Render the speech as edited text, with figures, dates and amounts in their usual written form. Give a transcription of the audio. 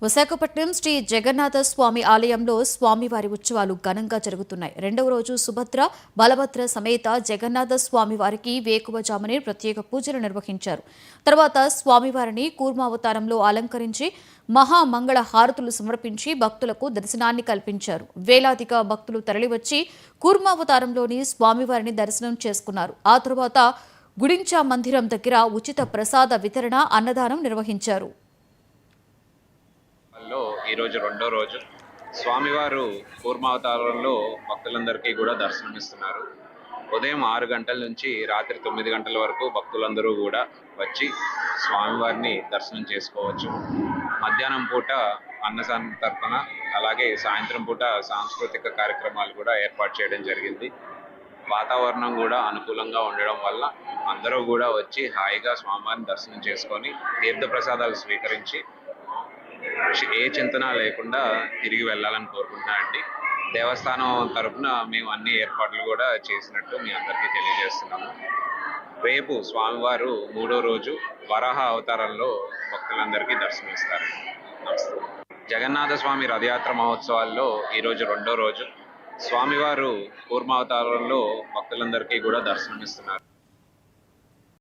విశాఖపట్నం శ్రీ జగన్నాథ స్వామి ఆలయంలో స్వామివారి ఉత్సవాలు ఘనంగా జరుగుతున్నాయి. రెండవ రోజు సుభద్ర, బలభద్ర సమేత జగన్నాథ స్వామివారికి వేకువజామునే ప్రత్యేక పూజలు నిర్వహించారు. తర్వాత స్వామివారిని కూర్మావతారంలో అలంకరించి మహామంగళ హారతులు సమర్పించి భక్తులకు దర్శనాన్ని కల్పించారు. వేలాదిగా భక్తులు తరలివచ్చి కూర్మావతారంలోని స్వామివారిని దర్శనం చేసుకున్నారు. ఆ తర్వాత గుడించా మందిరం దగ్గర ఉచిత ప్రసాద వితరణ, అన్నదానం నిర్వహించారు. ఈరోజు రెండో రోజు స్వామివారు కూర్మావతారంలో భక్తులందరికీ కూడా దర్శనమిస్తున్నారు. ఉదయం 6 గంటల నుంచి రాత్రి 9 గంటల వరకు భక్తులందరూ కూడా వచ్చి స్వామివారిని దర్శనం చేసుకోవచ్చు. మధ్యాహ్నం పూట అన్నసంతర్పణ, అలాగే సాయంత్రం పూట సాంస్కృతిక కార్యక్రమాలు కూడా ఏర్పాటు చేయడం జరిగింది. వాతావరణం కూడా అనుకూలంగా ఉండడం వల్ల అందరూ కూడా వచ్చి హాయిగా స్వామివారిని దర్శనం చేసుకొని తీర్థప్రసాదాలు స్వీకరించి ఏ చింతన లేకుండా తిరిగి వెళ్ళాలని కోరుకుంటున్నానండి. దేవస్థానం తరఫున మేము అన్ని ఏర్పాట్లు కూడా చేసినట్టు మీ అందరికీ తెలియజేస్తున్నాము. రేపు స్వామివారు 3వ రోజు వరాహ అవతారంలో భక్తులందరికీ దర్శనమిస్తారు. నమస్తే. జగన్నాథ స్వామి రథయాత్ర మహోత్సవాల్లో ఈరోజు రెండో రోజు స్వామివారు కూర్మావతారంలో భక్తులందరికీ కూడా దర్శనమిస్తున్నారు.